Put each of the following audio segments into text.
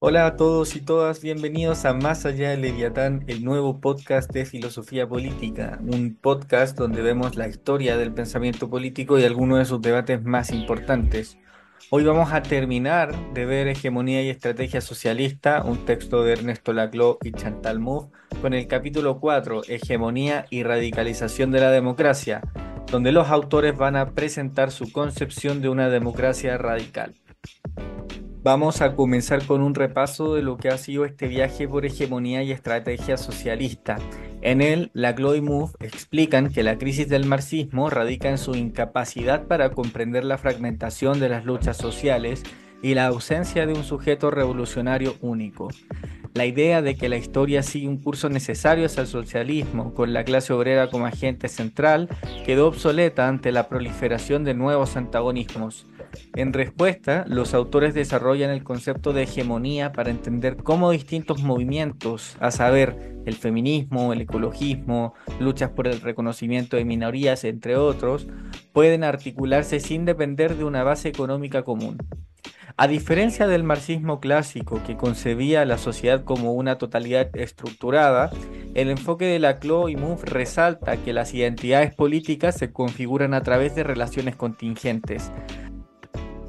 Hola a todos y todas, bienvenidos a Más allá del Leviatán, el nuevo podcast de filosofía política, un podcast donde vemos la historia del pensamiento político y algunos de sus debates más importantes. Hoy vamos a terminar de ver Hegemonía y Estrategia Socialista, un texto de Ernesto Laclau y Chantal Mouffe, con el capítulo 4, Hegemonía y Radicalización de la Democracia, donde los autores van a presentar su concepción de una democracia radical. Vamos a comenzar con un repaso de lo que ha sido este viaje por hegemonía y estrategia socialista. En él, Laclau y Mouffe explican que la crisis del marxismo radica en su incapacidad para comprender la fragmentación de las luchas sociales y la ausencia de un sujeto revolucionario único. La idea de que la historia sigue un curso necesario hacia el socialismo, con la clase obrera como agente central, quedó obsoleta ante la proliferación de nuevos antagonismos. En respuesta, los autores desarrollan el concepto de hegemonía para entender cómo distintos movimientos, a saber, el feminismo, el ecologismo, luchas por el reconocimiento de minorías, entre otros, pueden articularse sin depender de una base económica común. A diferencia del marxismo clásico que concebía a la sociedad como una totalidad estructurada, el enfoque de Laclau y Mouffe resalta que las identidades políticas se configuran a través de relaciones contingentes.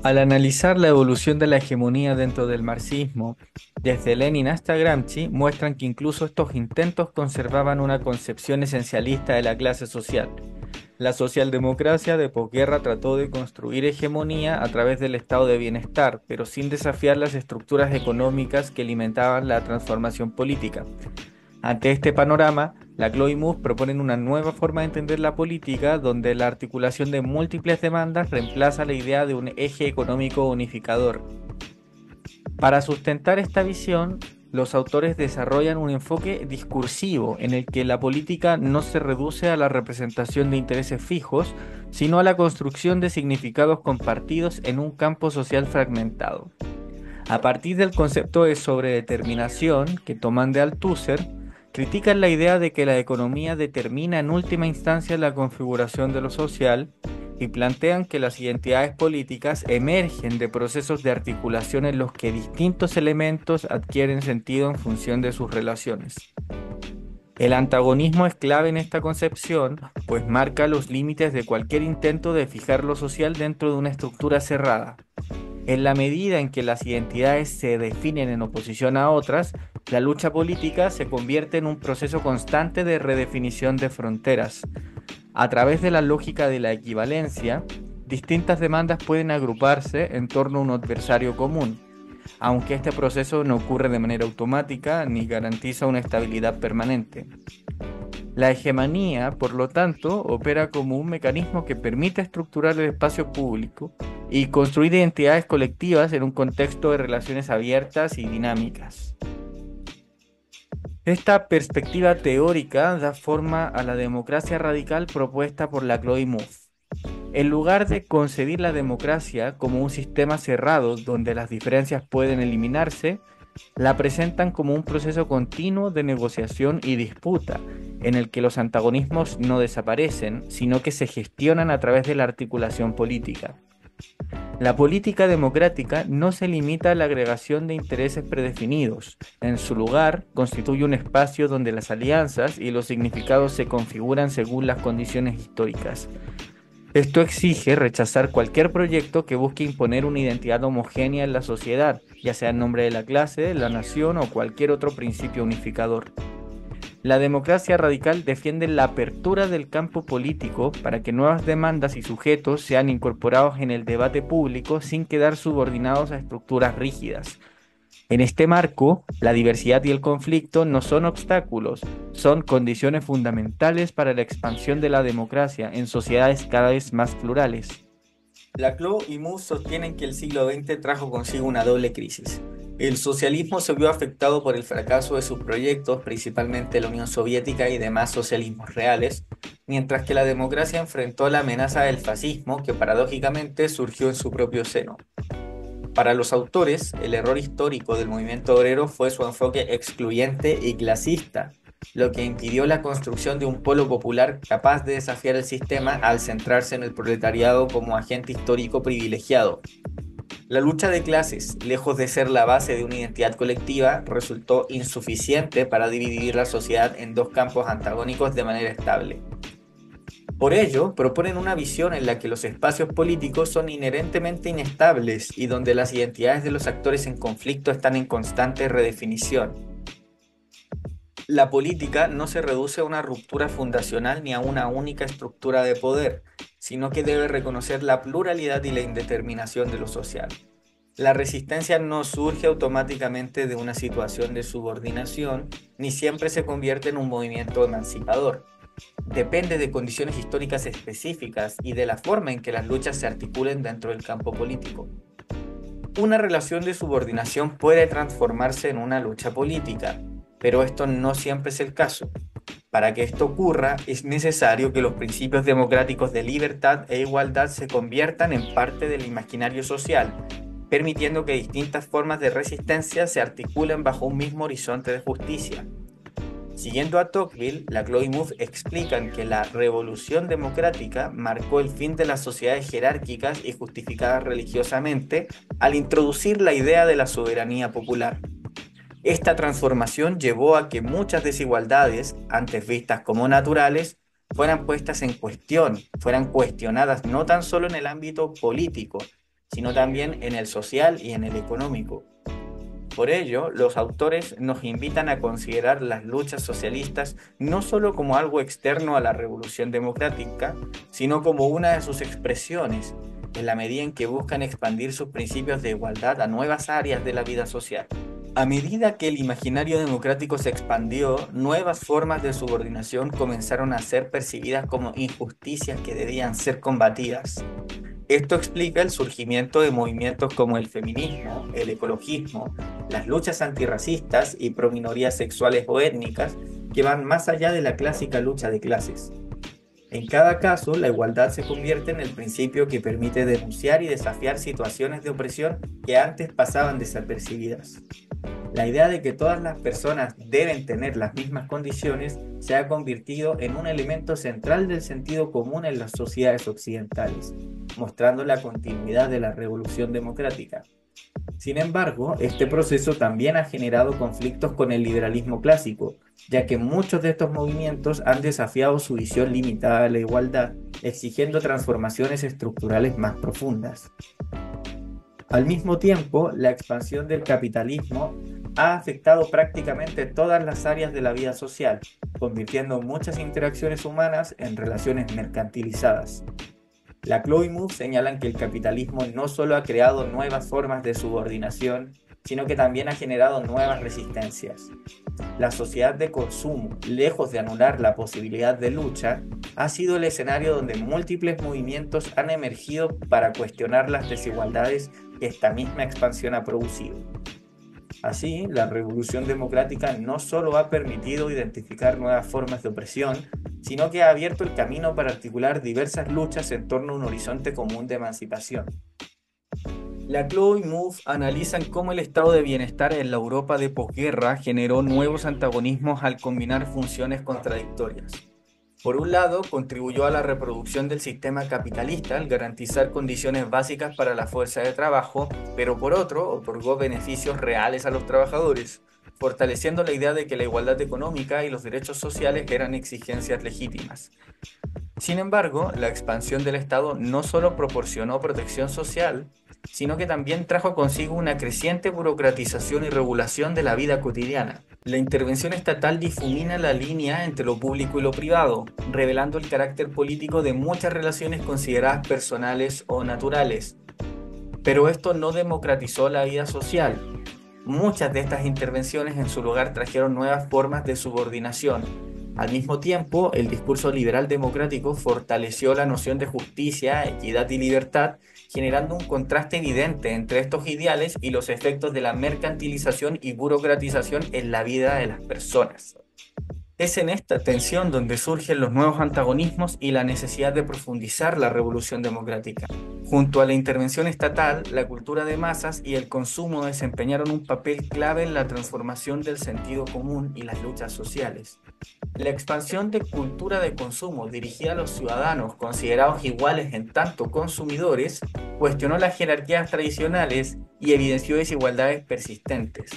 Al analizar la evolución de la hegemonía dentro del marxismo, desde Lenin hasta Gramsci, muestran que incluso estos intentos conservaban una concepción esencialista de la clase social. La socialdemocracia de posguerra trató de construir hegemonía a través del estado de bienestar, pero sin desafiar las estructuras económicas que alimentaban la transformación política. Ante este panorama, Laclau y Mouffe proponen una nueva forma de entender la política, donde la articulación de múltiples demandas reemplaza la idea de un eje económico unificador. Para sustentar esta visión, los autores desarrollan un enfoque discursivo en el que la política no se reduce a la representación de intereses fijos, sino a la construcción de significados compartidos en un campo social fragmentado. A partir del concepto de sobredeterminación que toman de Althusser, critican la idea de que la economía determina en última instancia la configuración de lo social y plantean que las identidades políticas emergen de procesos de articulación en los que distintos elementos adquieren sentido en función de sus relaciones. El antagonismo es clave en esta concepción, pues marca los límites de cualquier intento de fijar lo social dentro de una estructura cerrada. En la medida en que las identidades se definen en oposición a otras, la lucha política se convierte en un proceso constante de redefinición de fronteras. A través de la lógica de la equivalencia, distintas demandas pueden agruparse en torno a un adversario común, aunque este proceso no ocurre de manera automática ni garantiza una estabilidad permanente. La hegemonía, por lo tanto, opera como un mecanismo que permite estructurar el espacio público y construir identidades colectivas en un contexto de relaciones abiertas y dinámicas. Esta perspectiva teórica da forma a la democracia radical propuesta por Laclau y Mouffe. En lugar de concebir la democracia como un sistema cerrado donde las diferencias pueden eliminarse, la presentan como un proceso continuo de negociación y disputa, en el que los antagonismos no desaparecen, sino que se gestionan a través de la articulación política. La política democrática no se limita a la agregación de intereses predefinidos. En su lugar, constituye un espacio donde las alianzas y los significados se configuran según las condiciones históricas. Esto exige rechazar cualquier proyecto que busque imponer una identidad homogénea en la sociedad, ya sea en nombre de la clase, la nación o cualquier otro principio unificador. La democracia radical defiende la apertura del campo político para que nuevas demandas y sujetos sean incorporados en el debate público sin quedar subordinados a estructuras rígidas. En este marco, la diversidad y el conflicto no son obstáculos, son condiciones fundamentales para la expansión de la democracia en sociedades cada vez más plurales. Laclau y Mouffe sostienen que el siglo XX trajo consigo una doble crisis. El socialismo se vio afectado por el fracaso de sus proyectos, principalmente la Unión Soviética y demás socialismos reales, mientras que la democracia enfrentó la amenaza del fascismo que paradójicamente surgió en su propio seno. Para los autores, el error histórico del movimiento obrero fue su enfoque excluyente y clasista, lo que impidió la construcción de un polo popular capaz de desafiar el sistema al centrarse en el proletariado como agente histórico privilegiado. La lucha de clases, lejos de ser la base de una identidad colectiva, resultó insuficiente para dividir la sociedad en dos campos antagónicos de manera estable. Por ello, proponen una visión en la que los espacios políticos son inherentemente inestables y donde las identidades de los actores en conflicto están en constante redefinición. La política no se reduce a una ruptura fundacional ni a una única estructura de poder, sino que debe reconocer la pluralidad y la indeterminación de lo social. La resistencia no surge automáticamente de una situación de subordinación, ni siempre se convierte en un movimiento emancipador. Depende de condiciones históricas específicas y de la forma en que las luchas se articulen dentro del campo político. Una relación de subordinación puede transformarse en una lucha política, pero esto no siempre es el caso. Para que esto ocurra, es necesario que los principios democráticos de libertad e igualdad se conviertan en parte del imaginario social, permitiendo que distintas formas de resistencia se articulen bajo un mismo horizonte de justicia. Siguiendo a Tocqueville, Laclau y Mouffe explican que la revolución democrática marcó el fin de las sociedades jerárquicas y justificadas religiosamente al introducir la idea de la soberanía popular. Esta transformación llevó a que muchas desigualdades, antes vistas como naturales, fueran puestas en cuestión, fueran cuestionadas no tan solo en el ámbito político, sino también en el social y en el económico. Por ello, los autores nos invitan a considerar las luchas socialistas no solo como algo externo a la revolución democrática, sino como una de sus expresiones, en la medida en que buscan expandir sus principios de igualdad a nuevas áreas de la vida social. A medida que el imaginario democrático se expandió, nuevas formas de subordinación comenzaron a ser percibidas como injusticias que debían ser combatidas. Esto explica el surgimiento de movimientos como el feminismo, el ecologismo, las luchas antirracistas y pro minorías sexuales o étnicas que van más allá de la clásica lucha de clases. En cada caso, la igualdad se convierte en el principio que permite denunciar y desafiar situaciones de opresión que antes pasaban desapercibidas. La idea de que todas las personas deben tener las mismas condiciones se ha convertido en un elemento central del sentido común en las sociedades occidentales, mostrando la continuidad de la revolución democrática. Sin embargo, este proceso también ha generado conflictos con el liberalismo clásico, ya que muchos de estos movimientos han desafiado su visión limitada de la igualdad, exigiendo transformaciones estructurales más profundas. Al mismo tiempo, la expansión del capitalismo ha afectado prácticamente todas las áreas de la vida social, convirtiendo muchas interacciones humanas en relaciones mercantilizadas. Laclau y Mouffe señalan que el capitalismo no solo ha creado nuevas formas de subordinación, sino que también ha generado nuevas resistencias. La sociedad de consumo, lejos de anular la posibilidad de lucha, ha sido el escenario donde múltiples movimientos han emergido para cuestionar las desigualdades que esta misma expansión ha producido. Así, la revolución democrática no solo ha permitido identificar nuevas formas de opresión, sino que ha abierto el camino para articular diversas luchas en torno a un horizonte común de emancipación. Laclau y Mouffe analizan cómo el estado de bienestar en la Europa de posguerra generó nuevos antagonismos al combinar funciones contradictorias. Por un lado, contribuyó a la reproducción del sistema capitalista al garantizar condiciones básicas para la fuerza de trabajo, pero por otro, otorgó beneficios reales a los trabajadores, fortaleciendo la idea de que la igualdad económica y los derechos sociales eran exigencias legítimas. Sin embargo, la expansión del Estado no solo proporcionó protección social, sino que también trajo consigo una creciente burocratización y regulación de la vida cotidiana. La intervención estatal difumina la línea entre lo público y lo privado, revelando el carácter político de muchas relaciones consideradas personales o naturales. Pero esto no democratizó la vida social. Muchas de estas intervenciones en su lugar trajeron nuevas formas de subordinación. Al mismo tiempo, el discurso liberal democrático fortaleció la noción de justicia, equidad y libertad, generando un contraste evidente entre estos ideales y los efectos de la mercantilización y burocratización en la vida de las personas. Es en esta tensión donde surgen los nuevos antagonismos y la necesidad de profundizar la revolución democrática. Junto a la intervención estatal, la cultura de masas y el consumo desempeñaron un papel clave en la transformación del sentido común y las luchas sociales. La expansión de cultura de consumo dirigida a los ciudadanos considerados iguales en tanto consumidores cuestionó las jerarquías tradicionales y evidenció desigualdades persistentes.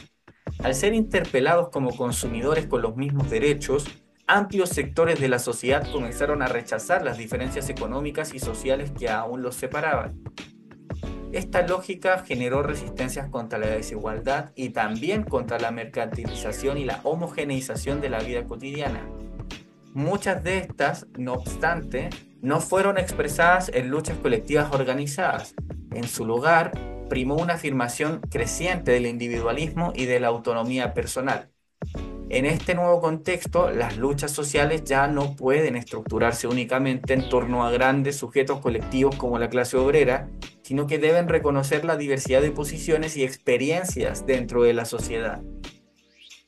Al ser interpelados como consumidores con los mismos derechos, amplios sectores de la sociedad comenzaron a rechazar las diferencias económicas y sociales que aún los separaban. Esta lógica generó resistencias contra la desigualdad y también contra la mercantilización y la homogeneización de la vida cotidiana. Muchas de estas, no obstante, no fueron expresadas en luchas colectivas organizadas. En su lugar, primó una afirmación creciente del individualismo y de la autonomía personal. En este nuevo contexto, las luchas sociales ya no pueden estructurarse únicamente en torno a grandes sujetos colectivos como la clase obrera, sino que deben reconocer la diversidad de posiciones y experiencias dentro de la sociedad.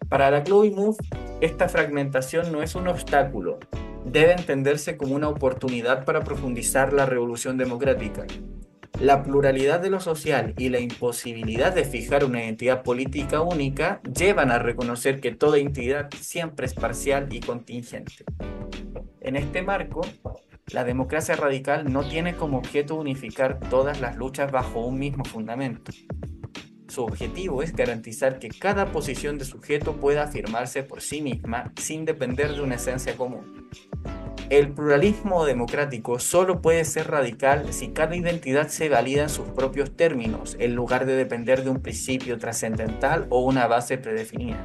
Para la Chloe Move, esta fragmentación no es un obstáculo, debe entenderse como una oportunidad para profundizar la revolución democrática. La pluralidad de lo social y la imposibilidad de fijar una identidad política única llevan a reconocer que toda identidad siempre es parcial y contingente. En este marco, la democracia radical no tiene como objeto unificar todas las luchas bajo un mismo fundamento. Su objetivo es garantizar que cada posición de sujeto pueda afirmarse por sí misma sin depender de una esencia común. El pluralismo democrático solo puede ser radical si cada identidad se valida en sus propios términos, en lugar de depender de un principio trascendental o una base predefinida.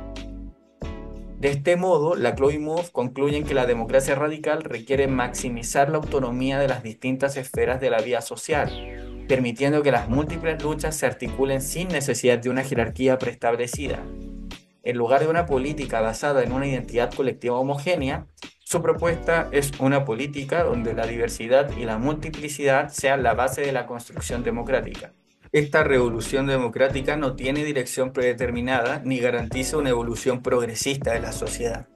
De este modo, la Chloe Move concluye en que la democracia radical requiere maximizar la autonomía de las distintas esferas de la vida social, permitiendo que las múltiples luchas se articulen sin necesidad de una jerarquía preestablecida. En lugar de una política basada en una identidad colectiva homogénea, su propuesta es una política donde la diversidad y la multiplicidad sean la base de la construcción democrática. Esta revolución democrática no tiene dirección predeterminada ni garantiza una evolución progresista de la sociedad.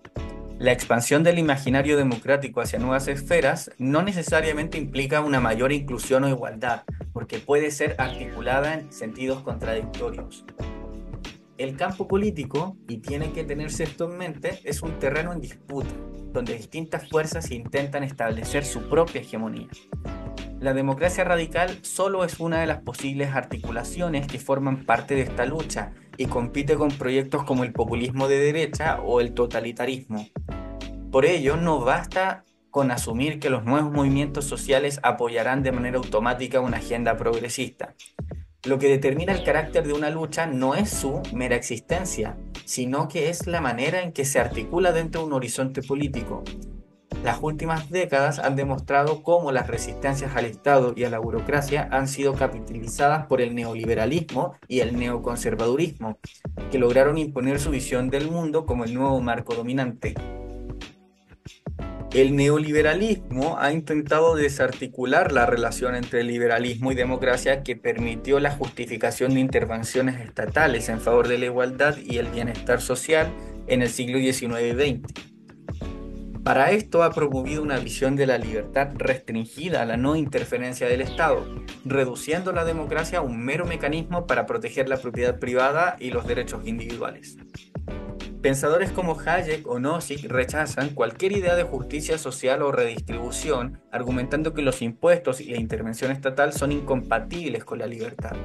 La expansión del imaginario democrático hacia nuevas esferas no necesariamente implica una mayor inclusión o igualdad, porque puede ser articulada en sentidos contradictorios. El campo político, y tiene que tenerse esto en mente, es un terreno en disputa, donde distintas fuerzas intentan establecer su propia hegemonía. La democracia radical solo es una de las posibles articulaciones que forman parte de esta lucha y compite con proyectos como el populismo de derecha o el totalitarismo. Por ello, no basta con asumir que los nuevos movimientos sociales apoyarán de manera automática una agenda progresista. Lo que determina el carácter de una lucha no es su mera existencia, sino que es la manera en que se articula dentro de un horizonte político. Las últimas décadas han demostrado cómo las resistencias al Estado y a la burocracia han sido capitalizadas por el neoliberalismo y el neoconservadurismo, que lograron imponer su visión del mundo como el nuevo marco dominante. El neoliberalismo ha intentado desarticular la relación entre liberalismo y democracia que permitió la justificación de intervenciones estatales en favor de la igualdad y el bienestar social en el siglo XIX y XX. Para esto ha promovido una visión de la libertad restringida a la no interferencia del Estado, reduciendo la democracia a un mero mecanismo para proteger la propiedad privada y los derechos individuales. Pensadores como Hayek o Nozick rechazan cualquier idea de justicia social o redistribución, argumentando que los impuestos y la intervención estatal son incompatibles con la libertad.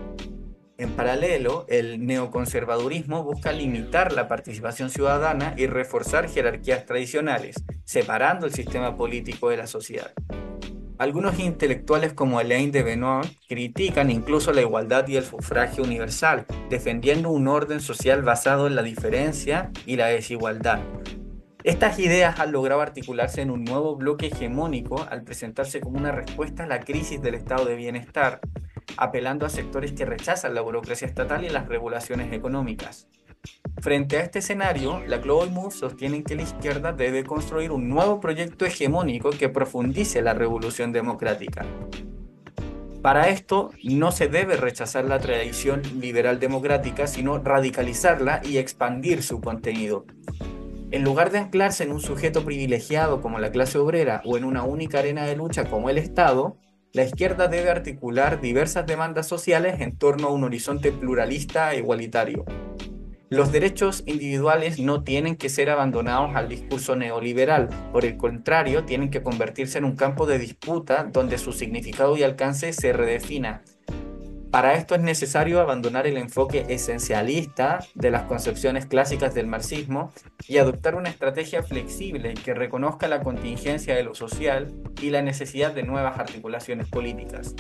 En paralelo, el neoconservadurismo busca limitar la participación ciudadana y reforzar jerarquías tradicionales, separando el sistema político de la sociedad. Algunos intelectuales como Alain de Benoist critican incluso la igualdad y el sufragio universal, defendiendo un orden social basado en la diferencia y la desigualdad. Estas ideas han logrado articularse en un nuevo bloque hegemónico al presentarse como una respuesta a la crisis del estado de bienestar, apelando a sectores que rechazan la burocracia estatal y las regulaciones económicas. Frente a este escenario, la Chloe Move sostiene que la izquierda debe construir un nuevo proyecto hegemónico que profundice la revolución democrática. Para esto, no se debe rechazar la tradición liberal democrática, sino radicalizarla y expandir su contenido. En lugar de anclarse en un sujeto privilegiado como la clase obrera o en una única arena de lucha como el Estado, la izquierda debe articular diversas demandas sociales en torno a un horizonte pluralista e igualitario. Los derechos individuales no tienen que ser abandonados al discurso neoliberal, por el contrario, tienen que convertirse en un campo de disputa donde su significado y alcance se redefina. Para esto es necesario abandonar el enfoque esencialista de las concepciones clásicas del marxismo y adoptar una estrategia flexible que reconozca la contingencia de lo social y la necesidad de nuevas articulaciones políticas.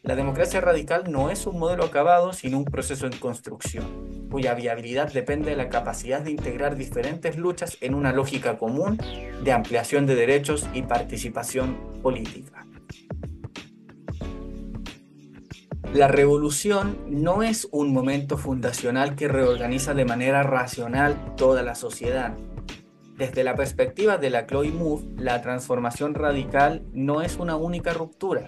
La democracia radical no es un modelo acabado, sino un proceso en construcción, cuya viabilidad depende de la capacidad de integrar diferentes luchas en una lógica común de ampliación de derechos y participación política. La revolución no es un momento fundacional que reorganiza de manera racional toda la sociedad. Desde la perspectiva de la Chloe Mouffe, la transformación radical no es una única ruptura,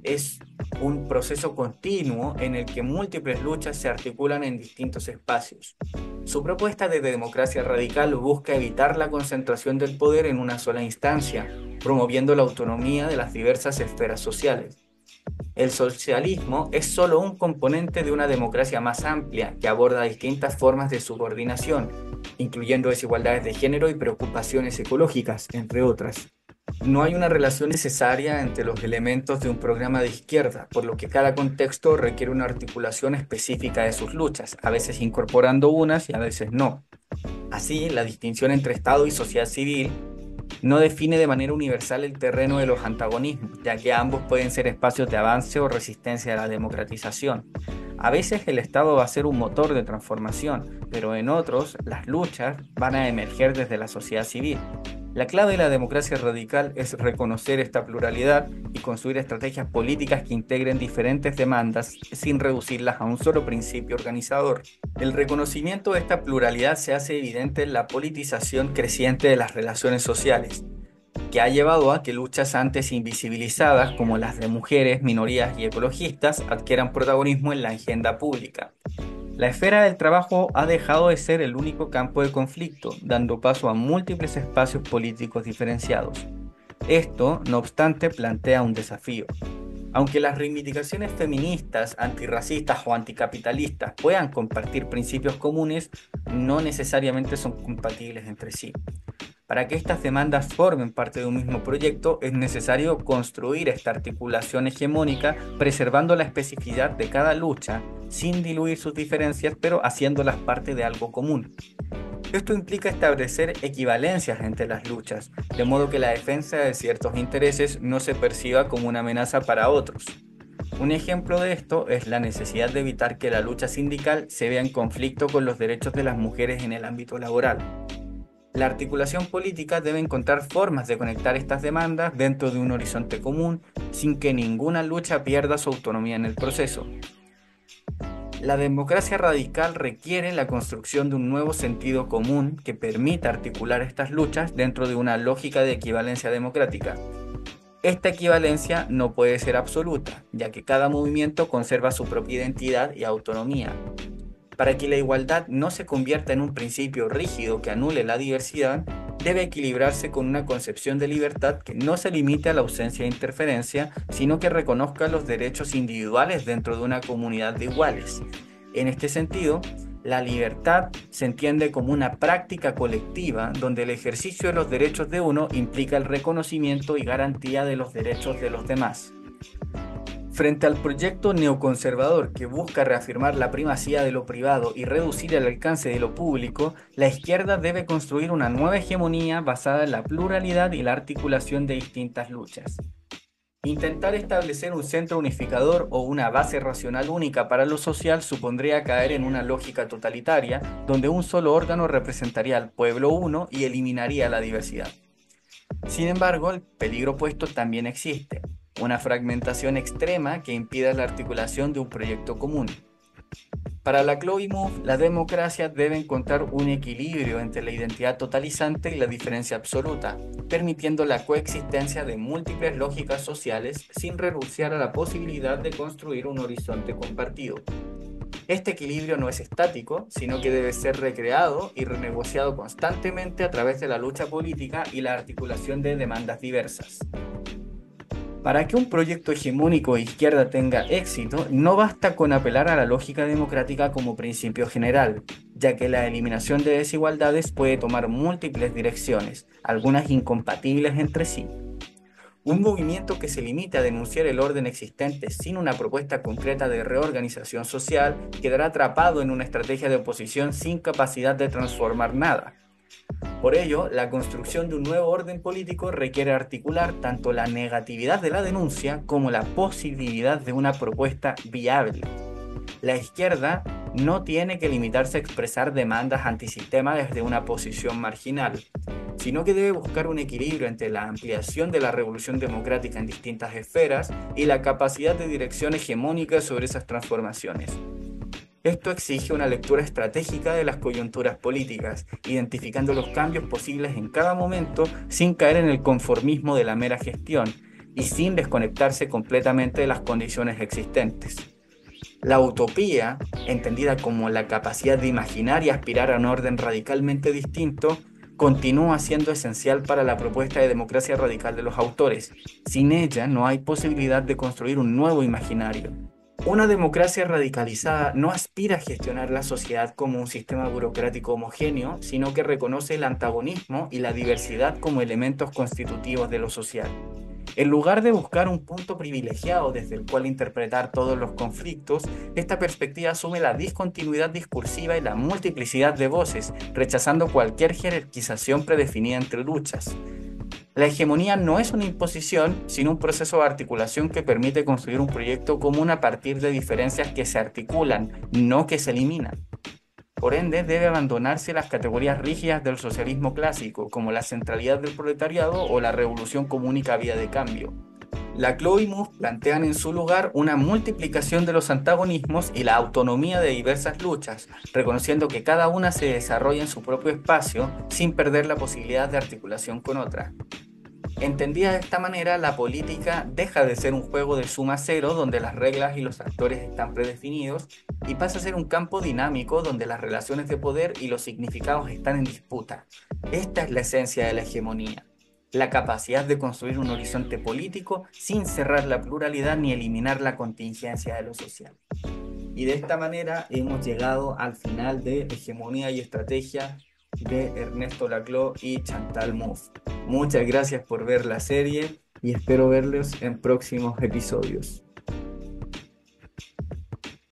es un proceso continuo en el que múltiples luchas se articulan en distintos espacios. Su propuesta de democracia radical busca evitar la concentración del poder en una sola instancia, promoviendo la autonomía de las diversas esferas sociales. El socialismo es solo un componente de una democracia más amplia que aborda distintas formas de subordinación, incluyendo desigualdades de género y preocupaciones ecológicas, entre otras. No hay una relación necesaria entre los elementos de un programa de izquierda, por lo que cada contexto requiere una articulación específica de sus luchas, a veces incorporando unas y a veces no. Así, la distinción entre Estado y sociedad civil no define de manera universal el terreno de los antagonismos, ya que ambos pueden ser espacios de avance o resistencia a la democratización. A veces el Estado va a ser un motor de transformación, pero en otros las luchas van a emerger desde la sociedad civil. La clave de la democracia radical es reconocer esta pluralidad y construir estrategias políticas que integren diferentes demandas sin reducirlas a un solo principio organizador. El reconocimiento de esta pluralidad se hace evidente en la politización creciente de las relaciones sociales, que ha llevado a que luchas antes invisibilizadas, como las de mujeres, minorías y ecologistas, adquieran protagonismo en la agenda pública. La esfera del trabajo ha dejado de ser el único campo de conflicto, dando paso a múltiples espacios políticos diferenciados. Esto, no obstante, plantea un desafío. Aunque las reivindicaciones feministas, antirracistas o anticapitalistas puedan compartir principios comunes, no necesariamente son compatibles entre sí. Para que estas demandas formen parte de un mismo proyecto, es necesario construir esta articulación hegemónica, preservando la especificidad de cada lucha, sin diluir sus diferencias, pero haciéndolas parte de algo común. Esto implica establecer equivalencias entre las luchas, de modo que la defensa de ciertos intereses no se perciba como una amenaza para otros. Un ejemplo de esto es la necesidad de evitar que la lucha sindical se vea en conflicto con los derechos de las mujeres en el ámbito laboral. La articulación política debe encontrar formas de conectar estas demandas dentro de un horizonte común, sin que ninguna lucha pierda su autonomía en el proceso. La democracia radical requiere la construcción de un nuevo sentido común que permita articular estas luchas dentro de una lógica de equivalencia democrática. Esta equivalencia no puede ser absoluta, ya que cada movimiento conserva su propia identidad y autonomía. Para que la igualdad no se convierta en un principio rígido que anule la diversidad, debe equilibrarse con una concepción de libertad que no se limite a la ausencia de interferencia, sino que reconozca los derechos individuales dentro de una comunidad de iguales. En este sentido, la libertad se entiende como una práctica colectiva donde el ejercicio de los derechos de uno implica el reconocimiento y garantía de los derechos de los demás. Frente al proyecto neoconservador que busca reafirmar la primacía de lo privado y reducir el alcance de lo público, la izquierda debe construir una nueva hegemonía basada en la pluralidad y la articulación de distintas luchas. Intentar establecer un centro unificador o una base racional única para lo social supondría caer en una lógica totalitaria, donde un solo órgano representaría al pueblo uno y eliminaría la diversidad. Sin embargo, el peligro opuesto también existe: una fragmentación extrema que impida la articulación de un proyecto común. Para la Chloe Mouffe, la democracia debe encontrar un equilibrio entre la identidad totalizante y la diferencia absoluta, permitiendo la coexistencia de múltiples lógicas sociales sin renunciar a la posibilidad de construir un horizonte compartido. Este equilibrio no es estático, sino que debe ser recreado y renegociado constantemente a través de la lucha política y la articulación de demandas diversas. Para que un proyecto hegemónico de izquierda tenga éxito, no basta con apelar a la lógica democrática como principio general. ya que la eliminación de desigualdades puede tomar múltiples direcciones, algunas incompatibles entre sí. Un movimiento que se limite a denunciar el orden existente sin una propuesta concreta de reorganización social quedará atrapado en una estrategia de oposición sin capacidad de transformar nada. Por ello, la construcción de un nuevo orden político requiere articular tanto la negatividad de la denuncia como la posibilidad de una propuesta viable. La izquierda no tiene que limitarse a expresar demandas antisistema desde una posición marginal, sino que debe buscar un equilibrio entre la ampliación de la revolución democrática en distintas esferas y la capacidad de dirección hegemónica sobre esas transformaciones. Esto exige una lectura estratégica de las coyunturas políticas, identificando los cambios posibles en cada momento sin caer en el conformismo de la mera gestión y sin desconectarse completamente de las condiciones existentes. La utopía, entendida como la capacidad de imaginar y aspirar a un orden radicalmente distinto, continúa siendo esencial para la propuesta de democracia radical de los autores. Sin ella no hay posibilidad de construir un nuevo imaginario. Una democracia radicalizada no aspira a gestionar la sociedad como un sistema burocrático homogéneo, sino que reconoce el antagonismo y la diversidad como elementos constitutivos de lo social. En lugar de buscar un punto privilegiado desde el cual interpretar todos los conflictos, esta perspectiva asume la discontinuidad discursiva y la multiplicidad de voces, rechazando cualquier jerarquización predefinida entre luchas. La hegemonía no es una imposición, sino un proceso de articulación que permite construir un proyecto común a partir de diferencias que se articulan, no que se eliminan. Por ende, debe abandonarse las categorías rígidas del socialismo clásico, como la centralidad del proletariado o la revolución como única vía de cambio. Laclau y Mouffe plantean en su lugar una multiplicación de los antagonismos y la autonomía de diversas luchas, reconociendo que cada una se desarrolla en su propio espacio sin perder la posibilidad de articulación con otra. Entendida de esta manera, la política deja de ser un juego de suma cero donde las reglas y los actores están predefinidos y pasa a ser un campo dinámico donde las relaciones de poder y los significados están en disputa. Esta es la esencia de la hegemonía, la capacidad de construir un horizonte político sin cerrar la pluralidad ni eliminar la contingencia de lo social. Y de esta manera hemos llegado al final de Hegemonía y Estrategia de Ernesto Laclau y Chantal Mouffe. Muchas gracias por ver la serie y espero verlos en próximos episodios.